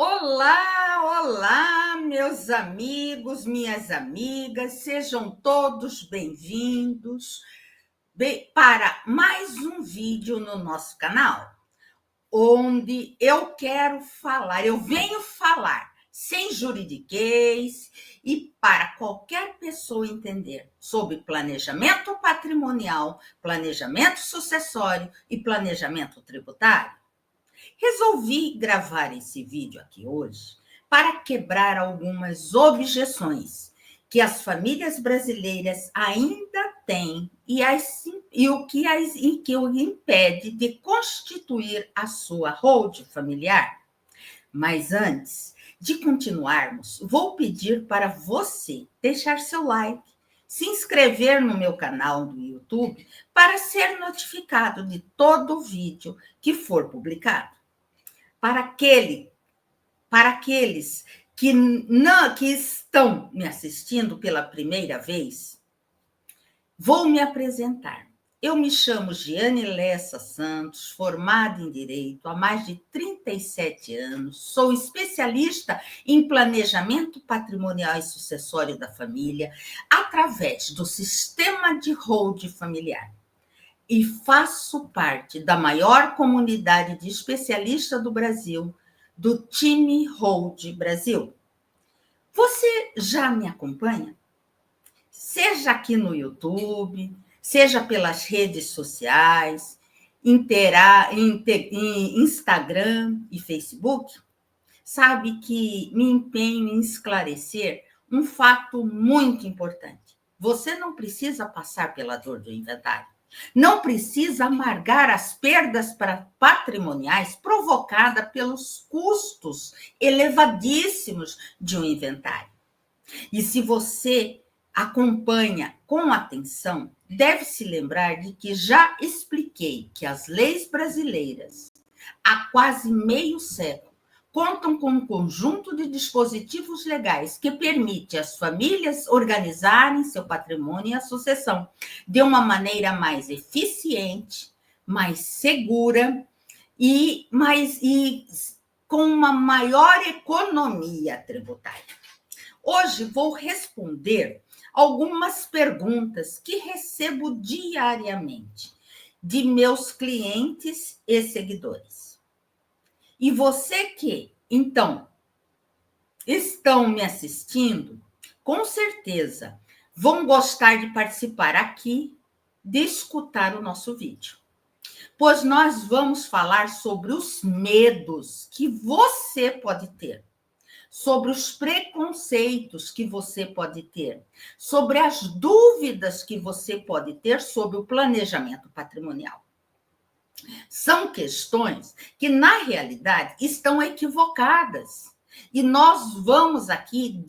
Olá, olá, meus amigos, minhas amigas, sejam todos bem-vindos para mais um vídeo no nosso canal, onde eu venho falar sem juridiquês e para qualquer pessoa entender sobre planejamento patrimonial, planejamento sucessório e planejamento tributário. Resolvi gravar esse vídeo aqui hoje para quebrar algumas objeções que as famílias brasileiras ainda têm e que o impede de constituir a sua holding familiar. Mas antes de continuarmos, vou pedir para você deixar seu like, se inscrever no meu canal do YouTube para ser notificado de todo vídeo que for publicado. Para aqueles que estão me assistindo pela primeira vez, vou me apresentar. Eu me chamo Giane Lessa Santos, formada em Direito há mais de 37 anos, sou especialista em planejamento patrimonial e sucessório da família através do sistema de holding familiar. E faço parte da maior comunidade de especialistas do Brasil, do time Hold Brasil. Você já me acompanha? Seja aqui no YouTube, seja pelas redes sociais, Instagram e Facebook, sabe que me empenho em esclarecer um fato muito importante. Você não precisa passar pela dor do inventário. Não precisa amargar as perdas patrimoniais provocadas pelos custos elevadíssimos de um inventário. E se você acompanha com atenção, deve se lembrar de que já expliquei que as leis brasileiras, há quase meio século, contam com um conjunto de dispositivos legais que permite às famílias organizarem seu patrimônio e a sucessão de uma maneira mais eficiente, mais segura e com uma maior economia tributária. Hoje vou responder algumas perguntas que recebo diariamente de meus clientes e seguidores. E você que, então, estão me assistindo, com certeza vão gostar de participar aqui, de escutar o nosso vídeo. Pois nós vamos falar sobre os medos que você pode ter, sobre os preconceitos que você pode ter, sobre as dúvidas que você pode ter sobre o planejamento patrimonial. São questões que, na realidade, estão equivocadas. E nós vamos aqui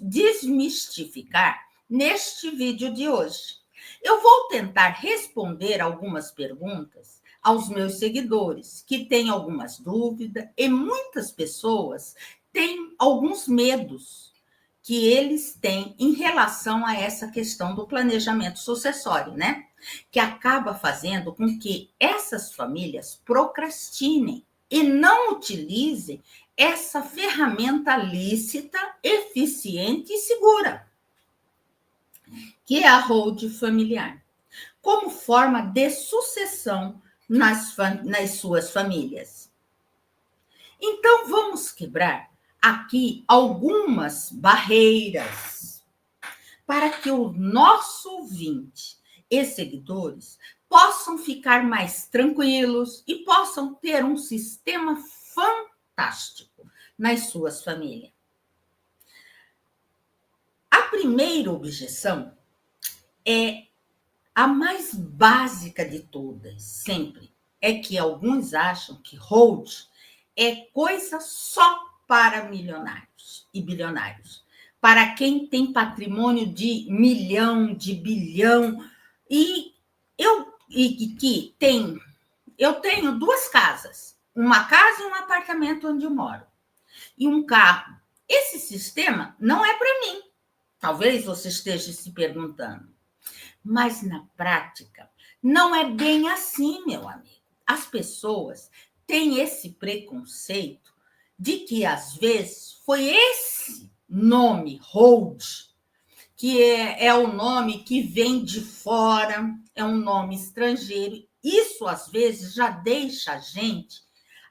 desmistificar neste vídeo de hoje. Eu vou tentar responder algumas perguntas aos meus seguidores, que têm algumas dúvidas, e muitas pessoas têm alguns medos que eles têm em relação a essa questão do planejamento sucessório, né? Que acaba fazendo com que essas famílias procrastinem e não utilizem essa ferramenta lícita, eficiente e segura, que é a holding familiar, como forma de sucessão nas suas famílias. Então, vamos quebrar aqui algumas barreiras para que o nosso ouvinte e seguidores possam ficar mais tranquilos e possam ter um sistema fantástico nas suas famílias. A primeira objeção é a mais básica de todas, sempre, é que alguns acham que hold é coisa só para milionários e bilionários, para quem tem patrimônio de milhão, de bilhão. Eu tenho 2 casas, uma casa e um apartamento onde eu moro, e um carro. Esse sistema não é para mim. Talvez você esteja se perguntando. Mas, na prática, não é bem assim, meu amigo. As pessoas têm esse preconceito de que, às vezes, foi esse nome, hold, que é o nome que vem de fora, é um nome estrangeiro. Isso, às vezes, já deixa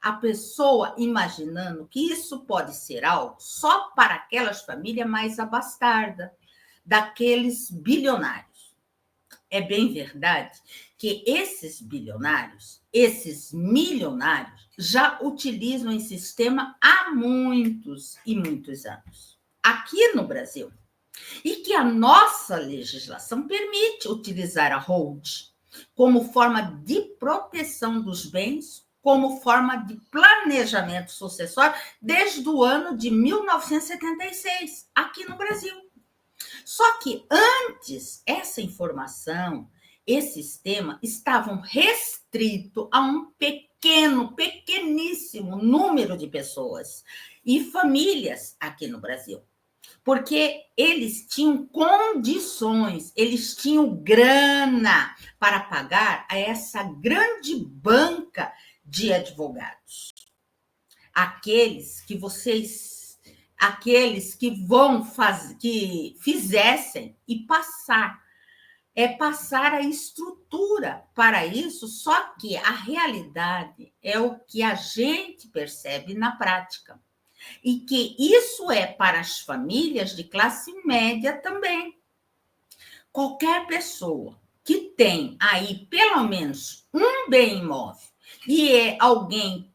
a pessoa imaginando que isso pode ser algo só para aquelas famílias mais abastadas, daqueles bilionários. É bem verdade que esses bilionários, esses milionários, já utilizam esse sistema há muitos e muitos anos. Aqui no Brasil, e que a nossa legislação permite utilizar a hold como forma de proteção dos bens, como forma de planejamento sucessório, desde o ano de 1976, aqui no Brasil. Só que antes, essa informação, esse sistema, estavam restrito a um pequeníssimo número de pessoas e famílias aqui no Brasil. Porque eles tinham condições, eles tinham grana para pagar a essa grande banca de advogados. Aqueles que vão fazer, que fizessem e passar a estrutura para isso, só que a realidade é o que a gente percebe na prática. E que isso é para as famílias de classe média também. Qualquer pessoa que tem aí pelo menos um bem imóvel e é alguém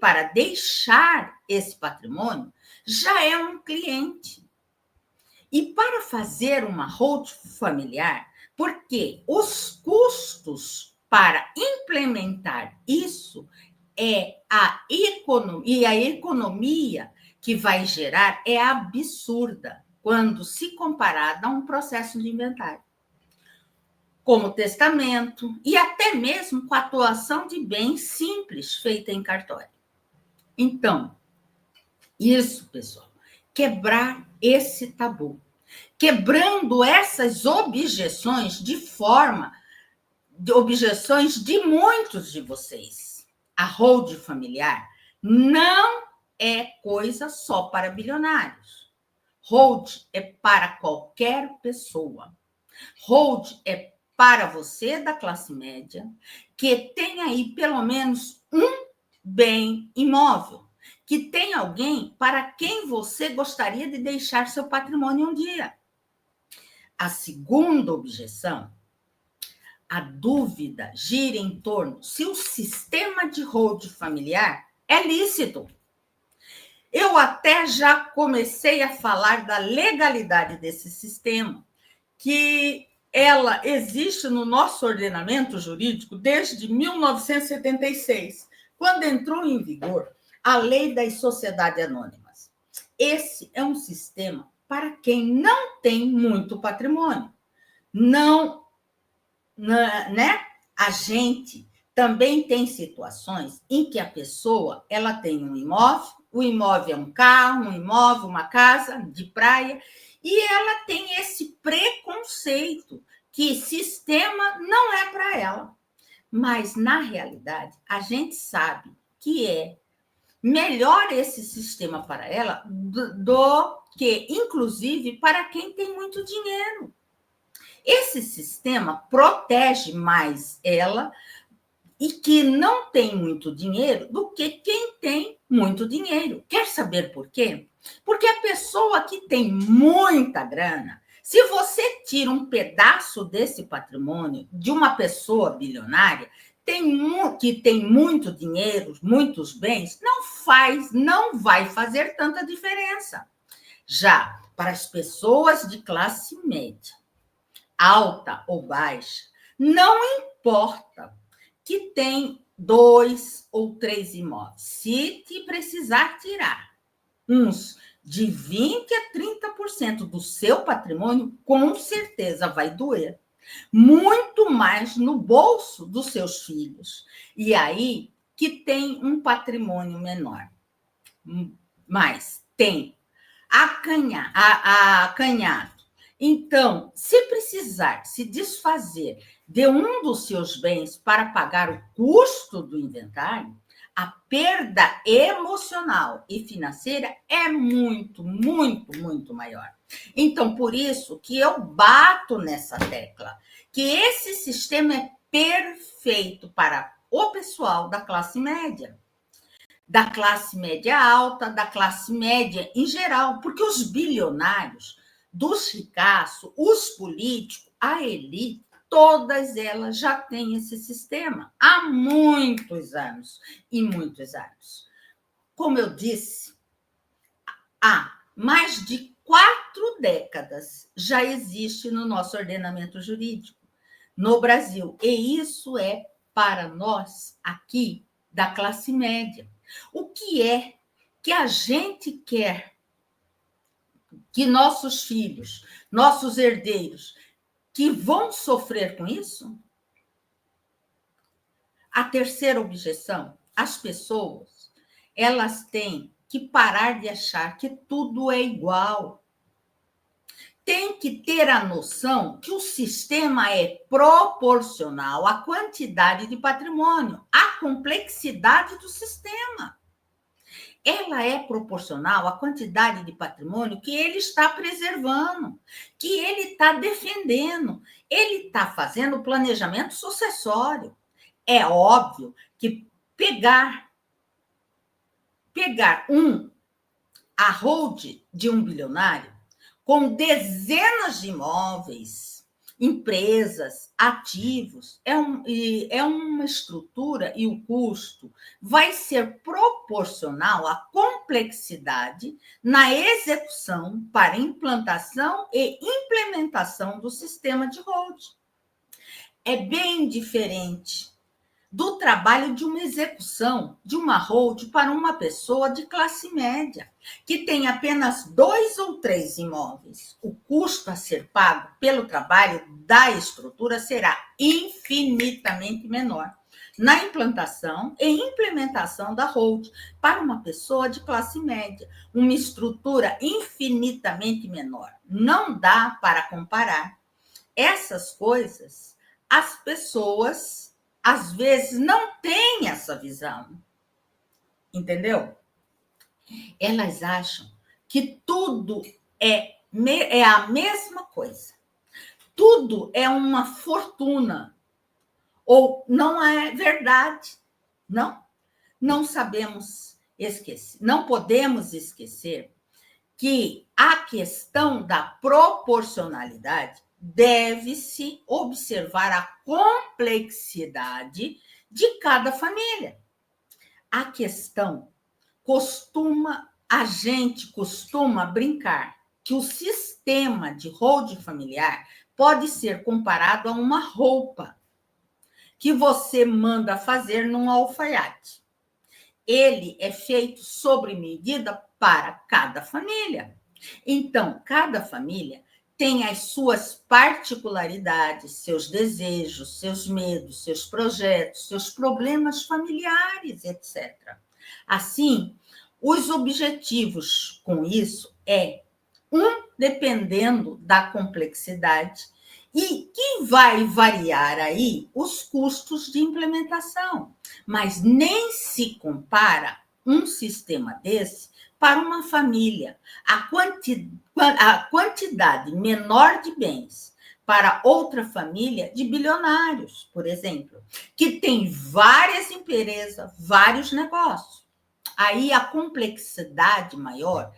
para deixar esse patrimônio, já é um cliente. E para fazer uma hold familiar, porque os custos para implementar isso é a economia que vai gerar é absurda quando se comparada a um processo de inventário, como testamento e até mesmo com a atuação de bens simples feita em cartório. Então, isso, pessoal, quebrar esse tabu, quebrando essas objeções de muitos de vocês. A hold familiar não é coisa só para bilionários. Hold é para qualquer pessoa. Hold é para você da classe média que tem aí pelo menos um bem imóvel, que tem alguém para quem você gostaria de deixar seu patrimônio um dia. A segunda objeção, a dúvida gira em torno se o sistema de hold familiar é lícito. Eu até já comecei a falar da legalidade desse sistema, que ela existe no nosso ordenamento jurídico desde 1976, quando entrou em vigor a Lei das Sociedades Anônimas. Esse é um sistema para quem não tem muito patrimônio. Não, né? A gente também tem situações em que a pessoa ela tem um imóvel, o imóvel é um carro, um imóvel, uma casa de praia, e ela tem esse preconceito que sistema não é para ela. Mas, na realidade, a gente sabe que é melhor esse sistema para ela do que, inclusive, para quem tem muito dinheiro. Esse sistema protege mais ela e que não tem muito dinheiro do que quem tem muito dinheiro. Quer saber por quê? Porque a pessoa que tem muita grana, se você tira um pedaço desse patrimônio de uma pessoa bilionária, que tem muito dinheiro, muitos bens, não vai fazer tanta diferença. Já para as pessoas de classe média, alta ou baixa, não importa que tem 2 ou 3 imóveis. Se te precisar tirar uns de 20% a 30% do seu patrimônio, com certeza vai doer. Muito mais no bolso dos seus filhos. E aí que tem um patrimônio menor. Mas tem acanhado. Então, se precisar se desfazer de um dos seus bens para pagar o custo do inventário, a perda emocional e financeira é muito, muito, muito maior. Então, por isso que eu bato nessa tecla, que esse sistema é perfeito para o pessoal da classe média alta, da classe média em geral, porque os bilionários, dos ricaços, os políticos, a elite, todas elas já têm esse sistema há muitos anos e muitos anos. Como eu disse, há mais de 4 décadas já existe no nosso ordenamento jurídico no Brasil, e isso é para nós aqui da classe média. O que é que a gente quer que nossos filhos, nossos herdeiros, que vão sofrer com isso? A terceira objeção, as pessoas, elas têm que parar de achar que tudo é igual. Tem que ter a noção que o sistema é proporcional à quantidade de patrimônio, à complexidade do sistema. Ela é proporcional à quantidade de patrimônio que ele está preservando, que ele está defendendo, ele está fazendo planejamento sucessório. É óbvio que pegar a hold de um bilionário com dezenas de imóveis, empresas, ativos, é uma estrutura e o custo vai ser proporcional à complexidade na execução para implantação e implementação do sistema de hold. É bem diferente do trabalho de uma execução de uma hold para uma pessoa de classe média, que tem apenas 2 ou 3 imóveis. O custo a ser pago pelo trabalho da estrutura será infinitamente menor na implantação e implementação da hold para uma pessoa de classe média, uma estrutura infinitamente menor. Não dá para comparar. Essas coisas, as pessoas às vezes não têm essa visão, entendeu? Elas acham que tudo é a mesma coisa, tudo é uma fortuna, ou não é verdade. Não sabemos esquecer, não podemos esquecer que a questão da proporcionalidade deve-se observar a complexidade de cada família. A questão a gente costuma brincar que o sistema de hold familiar pode ser comparado a uma roupa que você manda fazer num alfaiate. Ele é feito sobre medida para cada família. Então, cada família tem as suas particularidades, seus desejos, seus medos, seus projetos, seus problemas familiares, etc. Assim, os objetivos com isso dependendo da complexidade, e que vai variar aí os custos de implementação, mas nem se compara um sistema desse para uma família. A quantidade menor de bens para outra família de bilionários, por exemplo, que tem várias empresas, vários negócios. Aí a complexidade maior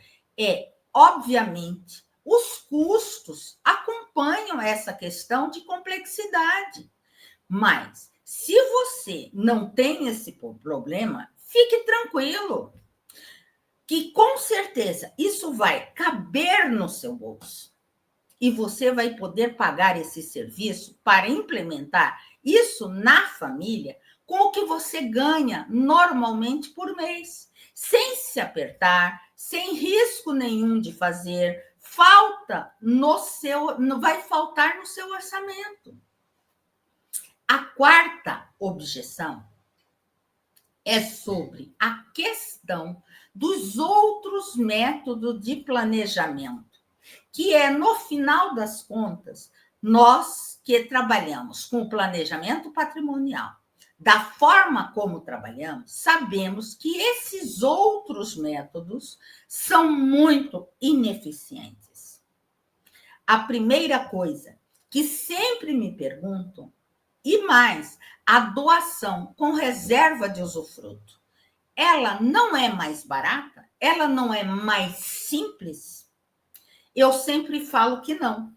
obviamente, os custos acompanham essa questão de complexidade. Mas, se você não tem esse problema, fique tranquilo, que com certeza isso vai caber no seu bolso. E você vai poder pagar esse serviço para implementar isso na família com o que você ganha normalmente por mês, sem se apertar, sem risco nenhum de fazer, vai faltar no seu orçamento. A quarta objeção é sobre a questão dos outros métodos de planejamento, que no final das contas, nós que trabalhamos com o planejamento patrimonial, da forma como trabalhamos, sabemos que esses outros métodos são muito ineficientes. A primeira coisa que sempre me perguntam, e mais, a doação com reserva de usufruto, ela não é mais barata? Ela não é mais simples? Eu sempre falo que não.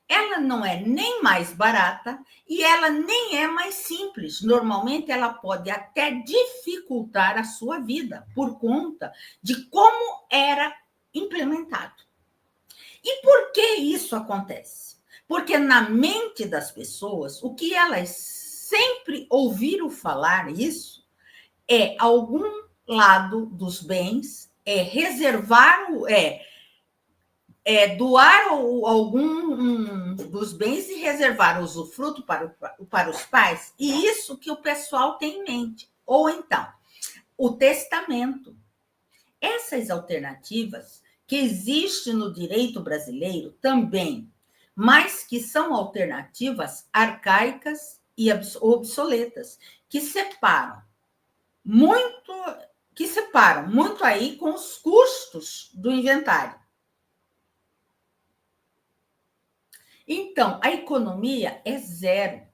Ela não é nem mais barata e ela nem é mais simples. Normalmente, ela pode até dificultar a sua vida por conta de como era implementado. E por que isso acontece? Porque na mente das pessoas, o que elas sempre ouviram falar isso é algum lado dos bens, é reservar, doar algum dos bens e reservar o usufruto para os pais. E isso que o pessoal tem em mente. Ou então, o testamento. Essas alternativas que existem no direito brasileiro também, mas que são alternativas arcaicas e obsoletas, que separam muito aí com os custos do inventário. Então, a economia é zero.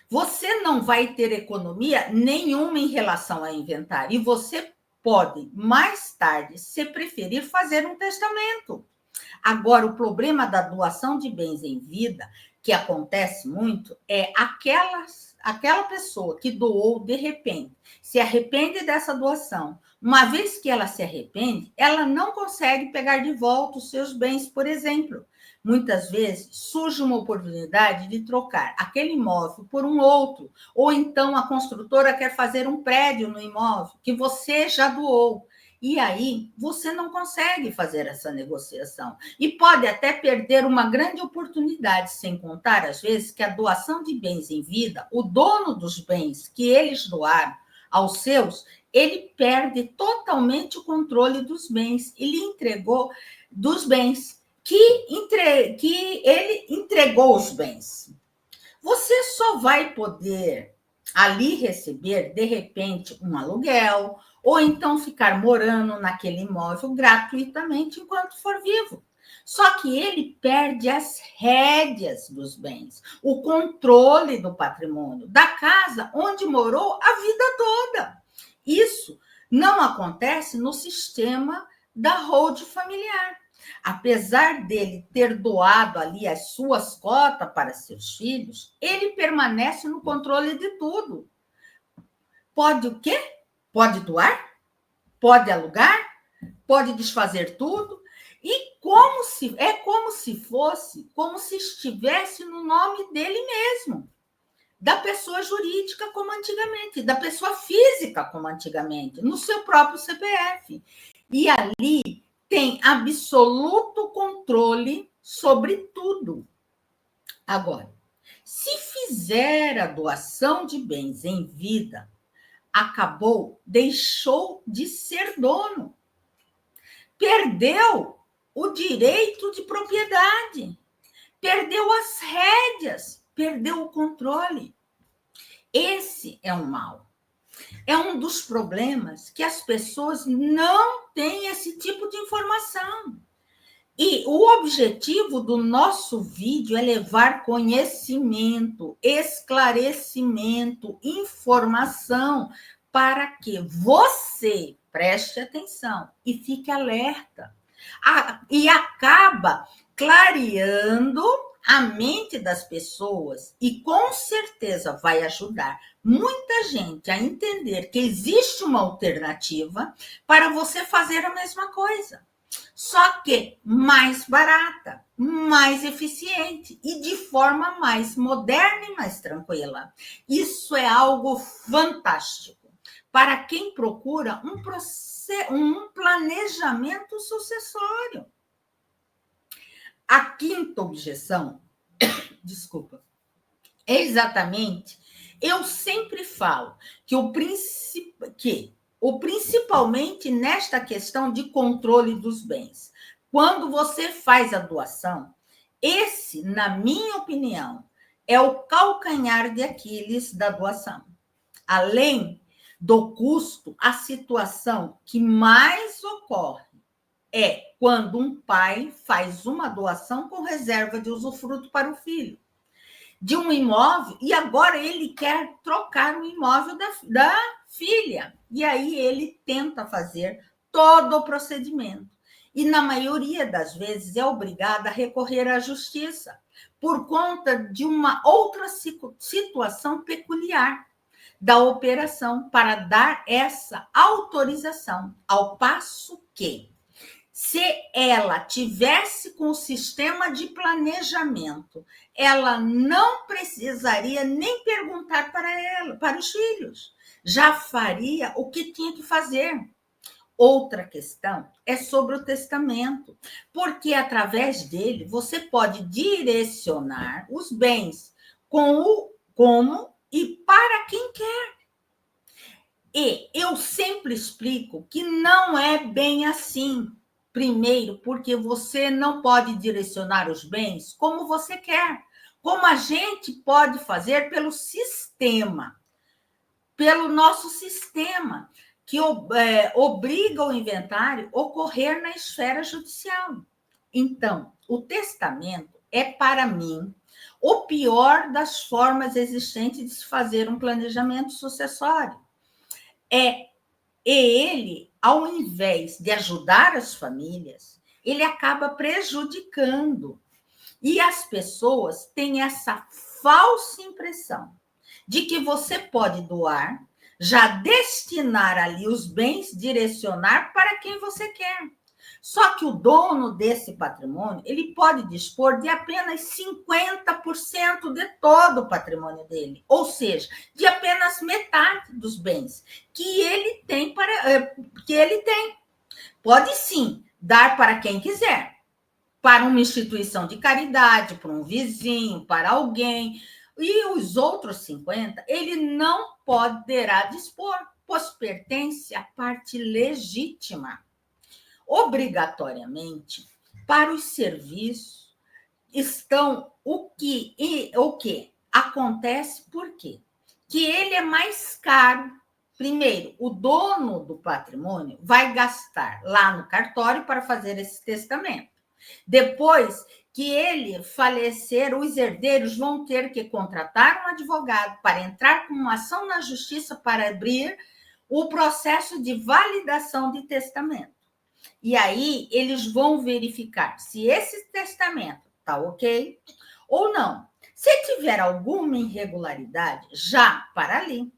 Você não vai ter economia nenhuma em relação ao inventário. E você pode, mais tarde, se preferir, fazer um testamento. Agora, o problema da doação de bens em vida, que acontece muito, é aquela pessoa que doou de repente, se arrepende dessa doação. Uma vez que ela se arrepende, ela não consegue pegar de volta os seus bens, por exemplo. Muitas vezes surge uma oportunidade de trocar aquele imóvel por um outro, ou então a construtora quer fazer um prédio no imóvel que você já doou. E aí você não consegue fazer essa negociação. E pode até perder uma grande oportunidade, sem contar, às vezes, que a doação de bens em vida, o dono dos bens que eles doaram aos seus, ele perde totalmente o controle dos bens. Ele entregou dos bens que ele entregou os bens. Você só vai poder ali receber, de repente, um aluguel, ou então ficar morando naquele imóvel gratuitamente enquanto for vivo. Só que ele perde as rédeas dos bens, o controle do patrimônio, da casa onde morou a vida toda. Isso não acontece no sistema da holding familiar. Apesar dele ter doado ali as suas cotas para seus filhos, ele permanece no controle de tudo. Pode o quê? Pode doar? Pode alugar? Pode desfazer tudo? E como se estivesse no nome dele mesmo, da pessoa jurídica como antigamente, da pessoa física como antigamente, no seu próprio CPF. E ali tem absoluto controle sobre tudo. Agora, se fizer a doação de bens em vida, deixou de ser dono. Perdeu o direito de propriedade, perdeu as rédeas, perdeu o controle. Esse é um mal. É um dos problemas que as pessoas não têm esse tipo de informação. E o objetivo do nosso vídeo é levar conhecimento, esclarecimento, informação, para que você preste atenção e fique alerta. E acaba clareando a mente das pessoas e com certeza vai ajudar muita gente a entender que existe uma alternativa para você fazer a mesma coisa. Só que mais barata, mais eficiente e de forma mais moderna e mais tranquila. Isso é algo fantástico para quem procura um planejamento sucessório. A quinta objeção, desculpa, é exatamente, eu sempre falo que principalmente nesta questão de controle dos bens, quando você faz a doação, esse, na minha opinião, é o calcanhar de Aquiles da doação. Além do custo, a situação que mais ocorre é quando um pai faz uma doação com reserva de usufruto para o filho de um imóvel e agora ele quer trocar o imóvel da filha. E aí ele tenta fazer todo o procedimento. E na maioria das vezes é obrigado a recorrer à justiça por conta de uma outra situação peculiar da operação para dar essa autorização, ao passo que se ela tivesse com o sistema de planejamento, ela não precisaria nem perguntar para os filhos. Já faria o que tinha que fazer. Outra questão é sobre o testamento, porque através dele você pode direcionar os bens como e para quem quer. E eu sempre explico que não é bem assim. Primeiro, porque você não pode direcionar os bens como você quer, como a gente pode fazer pelo sistema, pelo nosso sistema, que obriga o inventário a ocorrer na esfera judicial. Então, o testamento é, para mim, o pior das formas existentes de se fazer um planejamento sucessório. E ele, ao invés de ajudar as famílias, ele acaba prejudicando. E as pessoas têm essa falsa impressão de que você pode doar, já destinar ali os bens, direcionar para quem você quer. Só que o dono desse patrimônio, ele pode dispor de apenas 50% de todo o patrimônio dele, ou seja, de apenas metade dos bens que ele tem Pode sim dar para quem quiser, para uma instituição de caridade, para um vizinho, para alguém, e os outros 50 ele não poderá dispor, pois pertence à parte legítima. Obrigatoriamente, para os serviços estão o que acontece por quê? Que ele é mais caro. Primeiro, o dono do patrimônio vai gastar lá no cartório para fazer esse testamento. Depois que ele falecer, os herdeiros vão ter que contratar um advogado para entrar com uma ação na justiça para abrir o processo de validação de testamento. E aí eles vão verificar se esse testamento está ok ou não. Se tiver alguma irregularidade, já para ali.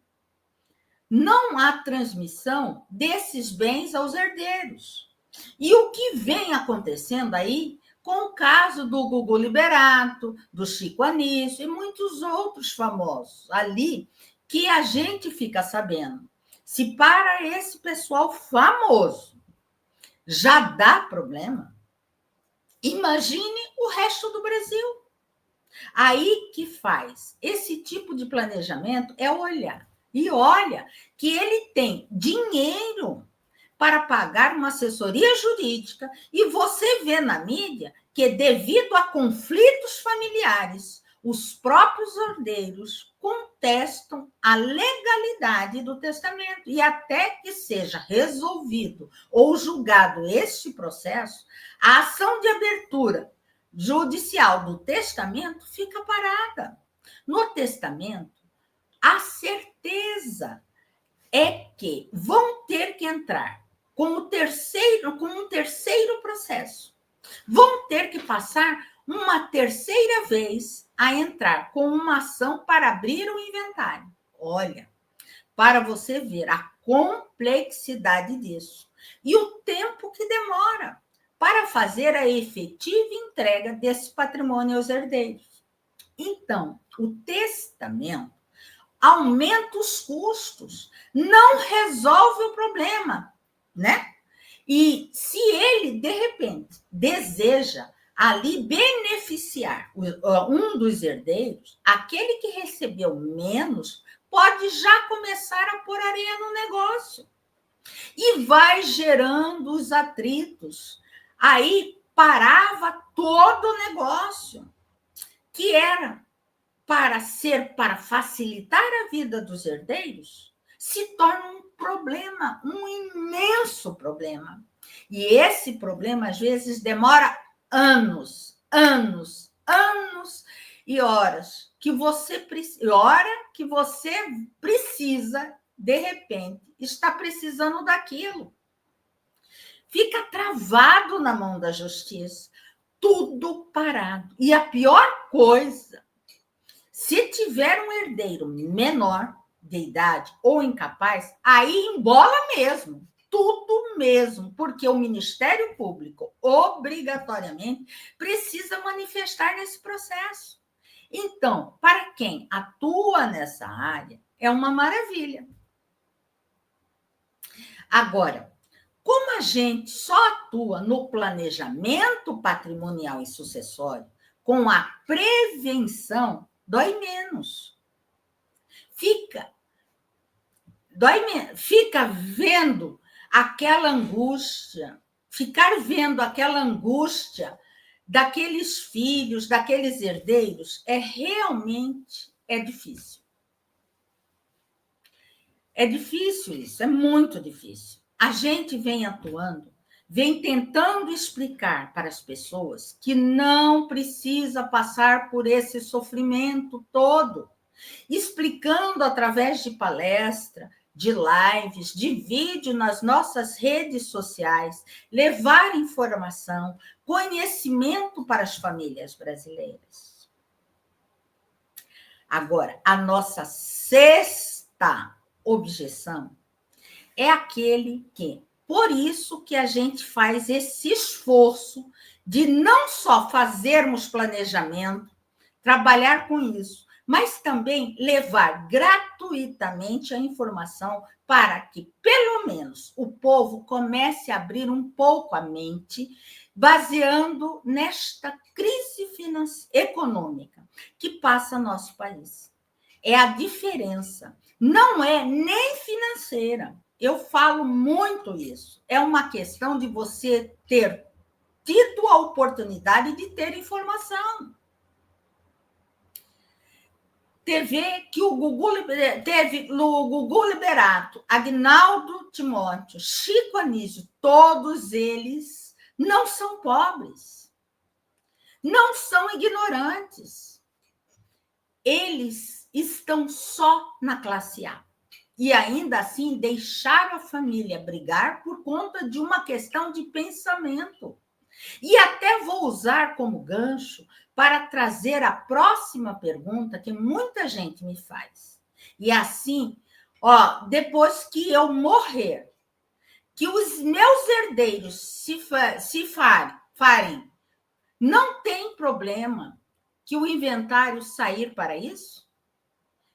Não há transmissão desses bens aos herdeiros. E o que vem acontecendo aí com o caso do Gugu Liberato, do Chico Anísio e muitos outros famosos ali, que a gente fica sabendo. Se para esse pessoal famoso já dá problema, imagine o resto do Brasil. Aí que faz esse tipo de planejamento é olhar. E olha que ele tem dinheiro para pagar uma assessoria jurídica e você vê na mídia que, devido a conflitos familiares, os próprios herdeiros contestam a legalidade do testamento e até que seja resolvido ou julgado este processo, a ação de abertura judicial do testamento fica parada. No testamento, a certeza é que vão ter que entrar com um terceiro processo. Vão ter que passar uma terceira vez a entrar com uma ação para abrir o inventário. Olha, para você ver a complexidade disso e o tempo que demora para fazer a efetiva entrega desse patrimônio aos herdeiros. Então, o testamento aumenta os custos, não resolve o problema, né? E se ele, de repente, deseja ali beneficiar um dos herdeiros, aquele que recebeu menos pode já começar a pôr areia no negócio. E vai gerando os atritos. Aí parava todo o negócio, que era para facilitar a vida dos herdeiros, se torna um problema, um imenso problema. E esse problema, às vezes, demora anos e horas que você precisa, de repente, está precisando daquilo. Fica travado na mão da justiça, tudo parado. E a pior coisa, se tiver um herdeiro menor de idade ou incapaz, aí embola mesmo, tudo mesmo, porque o Ministério Público, obrigatoriamente, precisa manifestar nesse processo. Então, para quem atua nessa área, é uma maravilha. Agora, como a gente só atua no planejamento patrimonial e sucessório, com a prevenção, dói menos. Fica vendo aquela angústia, ficar vendo aquela angústia daqueles filhos, daqueles herdeiros, realmente difícil. É difícil isso, é muito difícil. A gente vem atuando, vem tentando explicar para as pessoas que não precisa passar por esse sofrimento todo, explicando através de palestra, de lives, de vídeo nas nossas redes sociais, levar informação, conhecimento para as famílias brasileiras. Agora, a nossa sexta objeção é aquele que, por isso que a gente faz esse esforço de não só fazermos planejamento, trabalhar com isso, mas também levar gratuitamente a informação para que, pelo menos, o povo comece a abrir um pouco a mente, baseando nesta crise econômica que passa nosso país. É a diferença. Não é nem financeira. Eu falo muito isso. É uma questão de você ter tido a oportunidade de ter informação. Que o Gugu teve no Gugu Liberato, Agnaldo Timóteo, Chico Anísio, todos eles não são pobres, não são ignorantes. Eles estão só na classe A. E ainda assim deixaram a família brigar por conta de uma questão de pensamento. E até vou usar como gancho para trazer a próxima pergunta que muita gente me faz. E assim, depois que eu morrer, que os meus herdeiros se farem, não tem problema que o inventário sair para isso?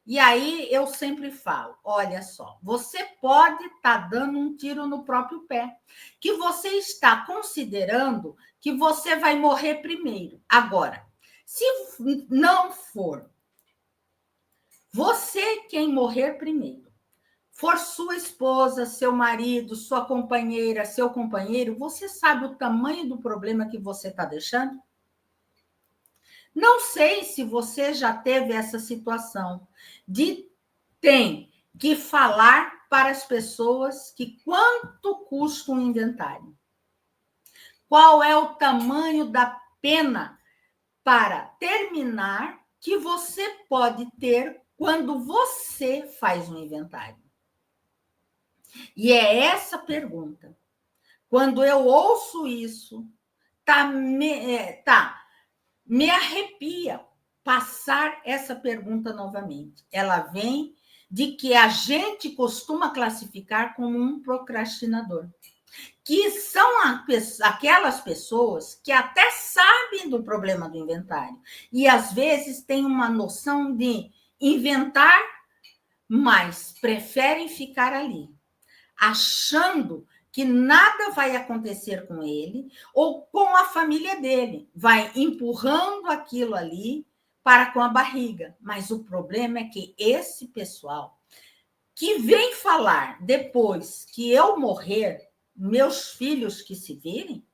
E aí eu sempre falo, olha só, você pode estar dando um tiro no próprio pé, que você está considerando que você vai morrer primeiro. Agora, se não for você quem morrer primeiro, for sua esposa, seu marido, sua companheira, seu companheiro, você sabe o tamanho do problema que você está deixando? Não sei se você já teve essa situação de tem que falar para as pessoas que quanto custa um inventário. Qual é o tamanho da pena para terminar que você pode ter quando você faz um inventário? E é essa pergunta. Quando eu ouço isso, me arrepia passar essa pergunta novamente. Ela vem de que a gente costuma classificar como um procrastinador, que são aquelas pessoas que até sabem do problema do inventário e, às vezes, têm uma noção de inventar, mas preferem ficar ali, achando que nada vai acontecer com ele ou com a família dele. Vai empurrando aquilo ali para com a barriga. Mas o problema é que esse pessoal que vem falar depois que eu morrer, meus filhos que se virem,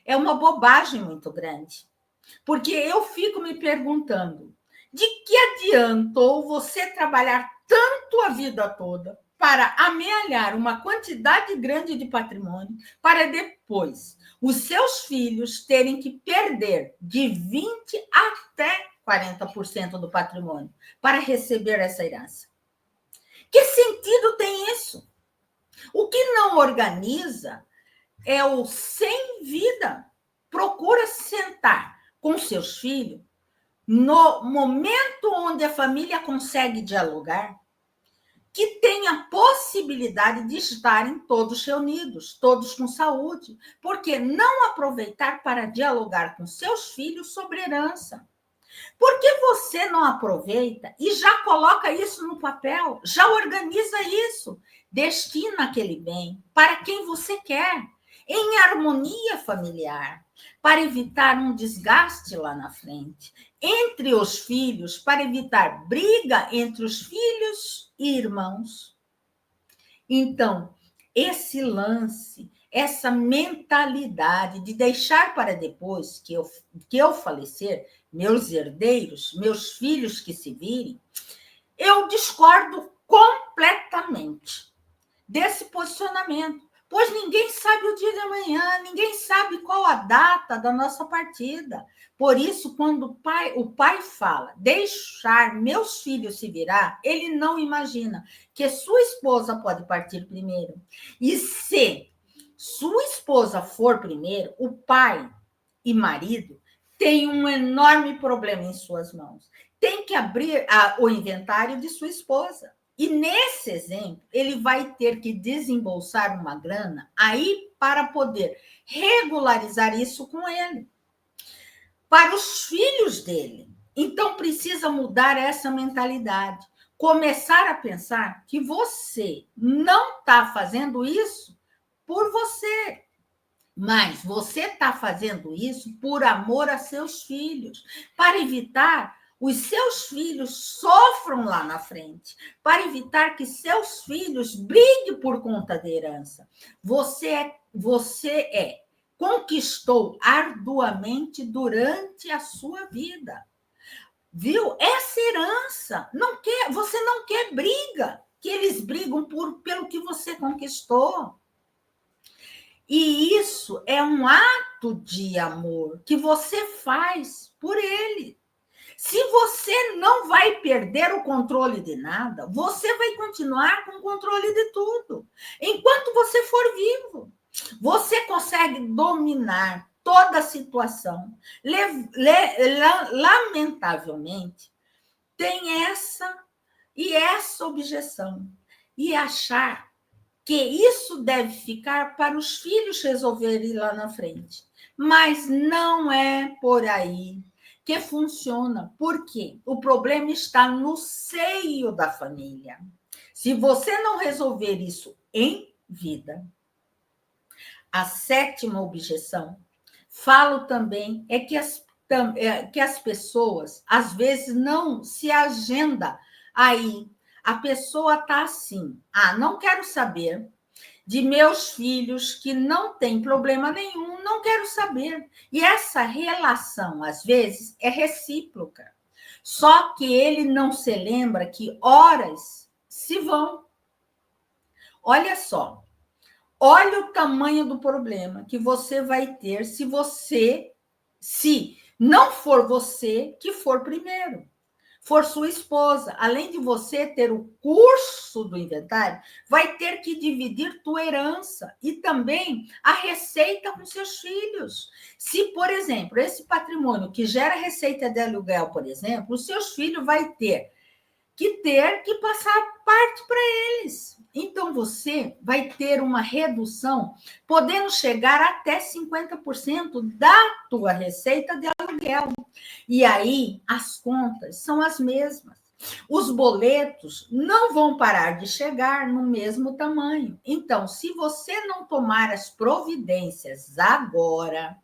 é uma bobagem muito grande. Porque eu fico me perguntando, De que adiantou você trabalhar tanto a vida toda para amealhar uma quantidade grande de patrimônio para depois os seus filhos terem que perder de 20 até 40% do patrimônio para receber essa herança? Que sentido tem isso? O que não organiza é o sem vida. Procura sentar com seus filhos no momento onde a família consegue dialogar, que tem a possibilidade de estarem todos reunidos, todos com saúde. Porque não aproveitar para dialogar com seus filhos sobre herança? Por que você não aproveita e já coloca isso no papel? Já organiza isso. Destina aquele bem para quem você quer, em harmonia familiar, para evitar um desgaste lá na frente, entre os filhos, para evitar briga entre os filhos e irmãos. Então, esse lance, essa mentalidade de deixar para depois que eu falecer, meus herdeiros, meus filhos que se virem, eu discordo completamente desse posicionamento, pois ninguém sabe o dia de amanhã, ninguém sabe qual a data da nossa partida. Por isso, quando o pai fala deixar meus filhos se virar, ele não imagina que sua esposa pode partir primeiro. E se sua esposa for primeiro, o pai e marido tem um enorme problema em suas mãos. Tem que abrir o inventário de sua esposa. E nesse exemplo, ele vai ter que desembolsar uma grana aí para poder regularizar isso com ele, para os filhos dele. Então, precisa mudar essa mentalidade. Começar a pensar que você não está fazendo isso por você, mas você está fazendo isso por amor a seus filhos, para evitar os seus filhos sofram lá na frente, para evitar que seus filhos briguem por conta da herança. Você conquistou arduamente durante a sua vida. Viu? Essa herança, você não quer briga, que eles brigam pelo que você conquistou. E isso é um ato de amor que você faz por ele. Se você não vai perder o controle de nada, você vai continuar com o controle de tudo. Enquanto você for vivo, você consegue dominar toda a situação. Lamentavelmente, tem essa objeção. E achar que isso deve ficar para os filhos resolverem lá na frente. Mas não é por aí que funciona. Por quê? O problema está no seio da família. Se você não resolver isso em vida. A sétima objeção, falo também, é que as pessoas, às vezes, não se agenda aí. A pessoa está assim, não quero saber de meus filhos que não tem problema nenhum, não quero saber. E essa relação, às vezes, é recíproca. Só que ele não se lembra que horas se vão. Olha só, olha o tamanho do problema que você vai ter se não for você que for primeiro. For sua esposa, além de você ter o curso do inventário, vai ter que dividir tua herança e também a receita com seus filhos. Se, por exemplo, esse patrimônio que gera receita de aluguel, por exemplo, os seus filhos vai ter que passar parte para eles. Então, você vai ter uma redução, podendo chegar até 50% da tua receita de aluguel. E aí, as contas são as mesmas. Os boletos não vão parar de chegar no mesmo tamanho. Então, se você não tomar as providências agora,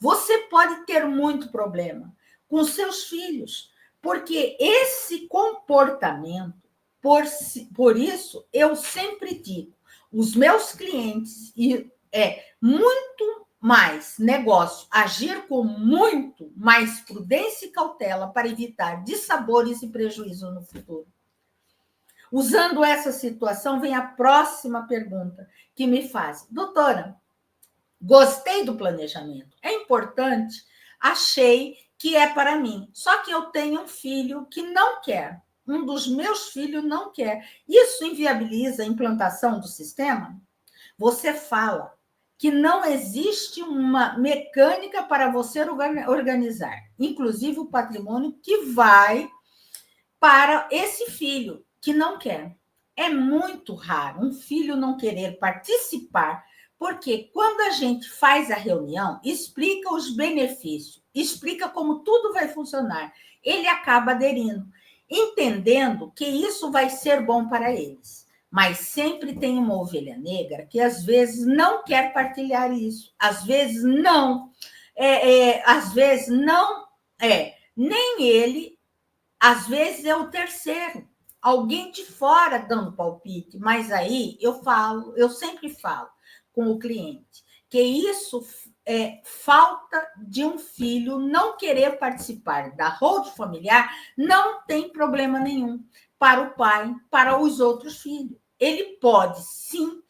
você pode ter muito problema com seus filhos, porque esse comportamento, por isso, eu sempre digo, os meus clientes, é muito Mas negócio, agir com muito mais prudência e cautela para evitar dissabores e prejuízo no futuro. Usando essa situação, vem a próxima pergunta que me faz. Doutora, gostei do planejamento, é importante, achei que é para mim. Só que eu tenho um filho que não quer. Um dos meus filhos não quer. Isso inviabiliza a implantação do sistema? Você fala que não existe uma mecânica para você organizar, inclusive o patrimônio que vai para esse filho que não quer. É muito raro um filho não querer participar, porque quando a gente faz a reunião, explica os benefícios, explica como tudo vai funcionar, ele acaba aderindo, entendendo que isso vai ser bom para eles. Mas sempre tem uma ovelha negra que às vezes não quer partilhar isso, às vezes não, nem ele, às vezes é o terceiro, alguém de fora dando palpite, mas aí eu sempre falo com o cliente que isso é falta de um filho não querer participar da holding familiar, não tem problema nenhum para o pai, para os outros filhos. Ele pode, sim,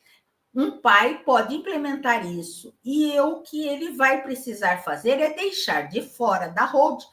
um pai pode implementar isso, e o que ele vai precisar fazer é deixar de fora da holding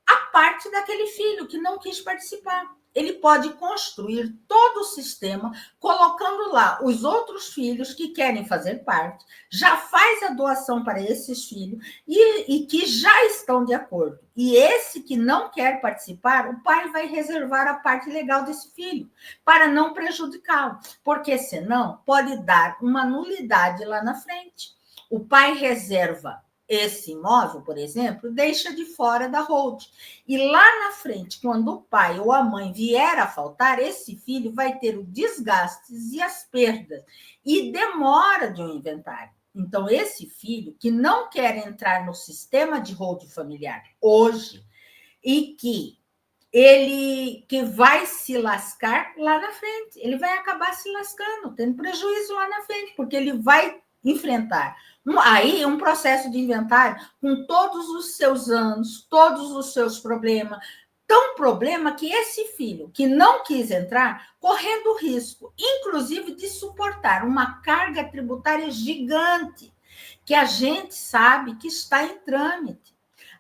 a parte daquele filho que não quis participar. Ele pode construir todo o sistema, colocando lá os outros filhos que querem fazer parte, já faz a doação para esses filhos e que já estão de acordo. E esse que não quer participar, o pai vai reservar a parte legal desse filho, para não prejudicá-lo, porque senão pode dar uma nulidade lá na frente. O pai reserva esse imóvel, por exemplo, deixa de fora da holding. E lá na frente, quando o pai ou a mãe vier a faltar, esse filho vai ter os desgastes e as perdas e demora de um inventário. Então, esse filho que não quer entrar no sistema de holding familiar hoje e que ele que vai se lascar lá na frente, ele vai acabar se lascando, tendo prejuízo lá na frente, porque ele vai enfrentar aí um processo de inventário com todos os seus anos, todos os seus problemas, tão problema que esse filho que não quis entrar, correndo o risco, inclusive, de suportar uma carga tributária gigante, que a gente sabe que está em trâmite.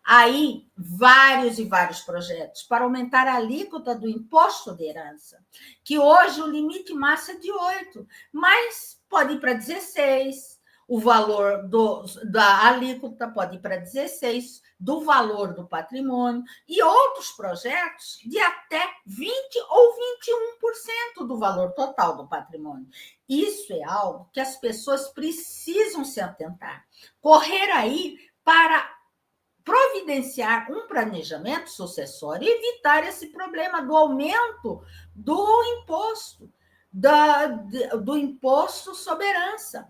Aí, vários e vários projetos para aumentar a alíquota do imposto de herança, que hoje o limite máximo é de 8, mas pode ir para 16, o valor da alíquota pode ir para 16, do valor do patrimônio, e outros projetos de até 20% ou 21% do valor total do patrimônio. Isso é algo que as pessoas precisam se atentar. Correr aí para providenciar um planejamento sucessório e evitar esse problema do aumento do imposto, do imposto sobre herança,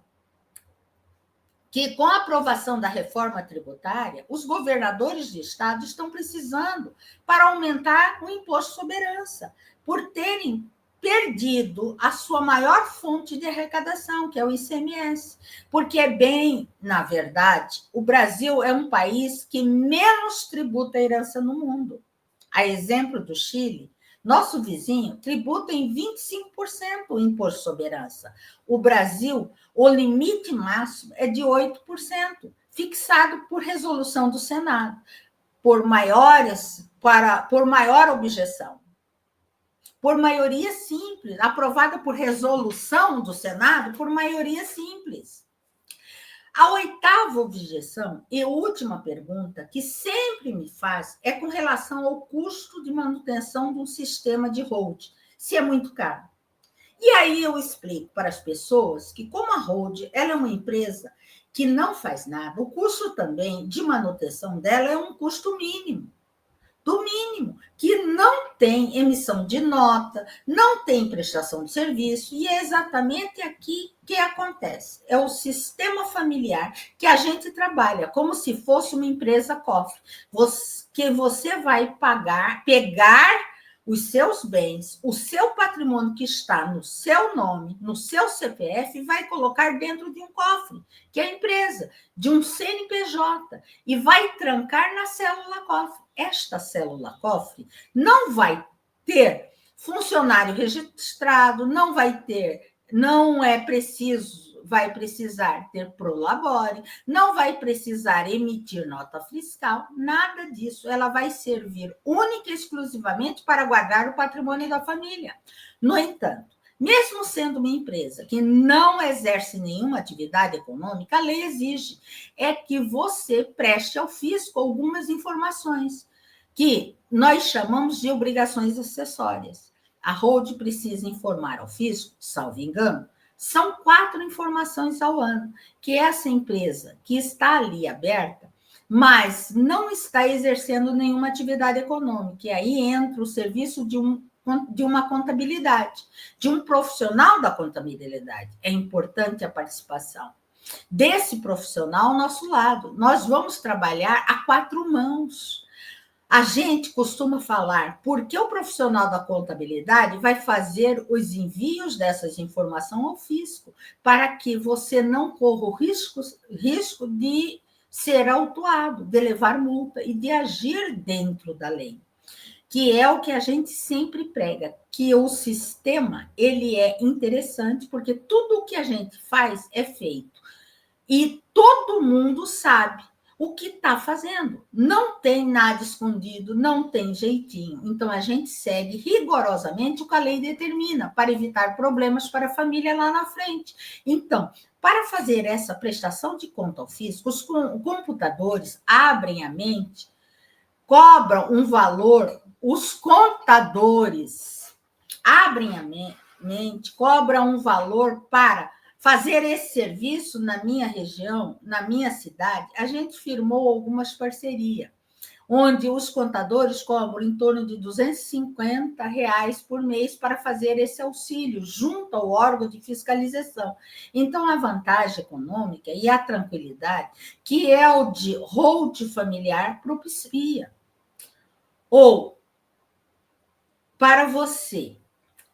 que com a aprovação da reforma tributária, os governadores de estado estão precisando para aumentar o imposto sobre herança, por terem perdido a sua maior fonte de arrecadação, que é o ICMS. Porque é bem, na verdade, o Brasil é um país que menos tributa a herança no mundo. A exemplo do Chile, nosso vizinho tributa em 25% o imposto sobre herança. O Brasil, o limite máximo é de 8%, fixado por resolução do Senado, por maior objeção. Por maioria simples, aprovada por resolução do Senado, por maioria simples. A oitava objeção e última pergunta que sempre me faz é com relação ao custo de manutenção de um sistema de holding, se é muito caro. E aí eu explico para as pessoas que, como a holding ela é uma empresa que não faz nada, o custo também de manutenção dela é um custo mínimo, do mínimo, que não tem emissão de nota, não tem prestação de serviço, e é exatamente aqui que acontece. É o sistema familiar que a gente trabalha, como se fosse uma empresa cofre, que você vai pegar os seus bens, o seu patrimônio que está no seu nome, no seu CPF, vai colocar dentro de um cofre, que é a empresa, de um CNPJ, e vai trancar na célula cofre. Esta célula cofre não vai ter funcionário registrado, não é preciso, vai precisar ter prolabore, não vai precisar emitir nota fiscal, nada disso. Ela vai servir única e exclusivamente para guardar o patrimônio da família. No entanto, mesmo sendo uma empresa que não exerce nenhuma atividade econômica, a lei exige que você preste ao fisco algumas informações, que nós chamamos de obrigações acessórias. A Hold precisa informar ao fisco, salvo engano, são 4 informações ao ano, que essa empresa que está ali aberta, mas não está exercendo nenhuma atividade econômica, e aí entra o serviço de uma contabilidade, de um profissional da contabilidade. É importante a participação desse profissional ao nosso lado. Nós vamos trabalhar a 4 mãos. A gente costuma falar porque o profissional da contabilidade vai fazer os envios dessas informações ao fisco, para que você não corra o risco de ser autuado, de levar multa e de agir dentro da lei, que é o que a gente sempre prega, que o sistema ele é interessante, porque tudo o que a gente faz é feito e todo mundo sabe o que está fazendo. Não tem nada escondido, não tem jeitinho. Então, a gente segue rigorosamente o que a lei determina, para evitar problemas para a família lá na frente. Então, para fazer essa prestação de conta ao fisco, os computadores abrem a mente, cobram um valor, os contadores abrem a mente, cobram um valor para fazer esse serviço na minha região, na minha cidade. A gente firmou algumas parcerias, onde os contadores cobram em torno de R$ 250 por mês para fazer esse auxílio, junto ao órgão de fiscalização. Então, a vantagem econômica e a tranquilidade, que é o de hold familiar, propicia. Ou, para você,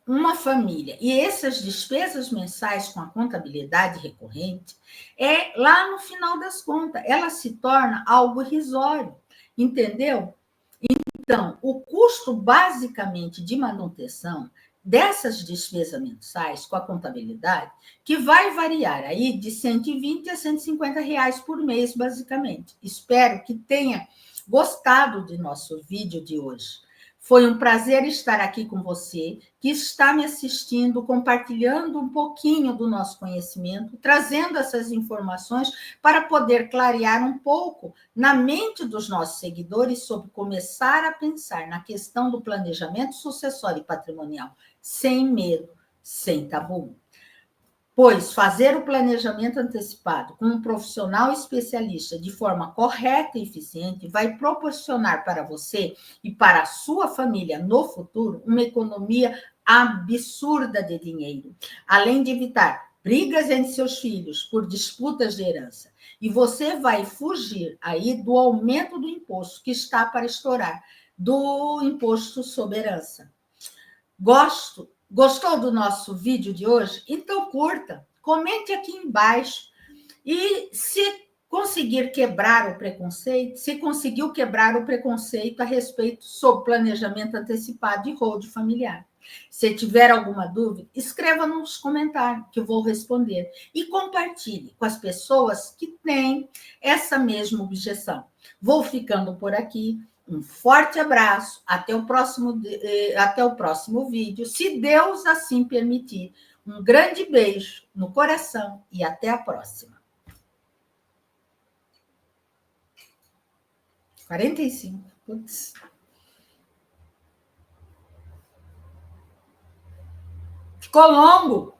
uma família, e essas despesas mensais com a contabilidade recorrente, lá no final das contas, ela se torna algo irrisório, entendeu? Então, o custo basicamente de manutenção dessas despesas mensais com a contabilidade, que vai variar aí de R$ 120 a R$ 150 por mês, basicamente. Espero que tenha gostado do nosso vídeo de hoje. Foi um prazer estar aqui com você, que está me assistindo, compartilhando um pouquinho do nosso conhecimento, trazendo essas informações para poder clarear um pouco na mente dos nossos seguidores sobre começar a pensar na questão do planejamento sucessório e patrimonial, sem medo, sem tabu. Pois fazer o planejamento antecipado com um profissional especialista de forma correta e eficiente vai proporcionar para você e para a sua família no futuro uma economia absurda de dinheiro, além de evitar brigas entre seus filhos por disputas de herança. E você vai fugir aí do aumento do imposto que está para estourar, do imposto sobre herança. Gostou do nosso vídeo de hoje? Então curta, comente aqui embaixo. E se conseguir quebrar o preconceito, se conseguiu quebrar o preconceito a respeito sobre planejamento antecipado de hold familiar. Se tiver alguma dúvida, escreva nos comentários que eu vou responder. E compartilhe com as pessoas que têm essa mesma objeção. Vou ficando por aqui. Um forte abraço, até o próximo vídeo, se Deus assim permitir. Um grande beijo no coração e até a próxima. 45. Putz. Ficou longo.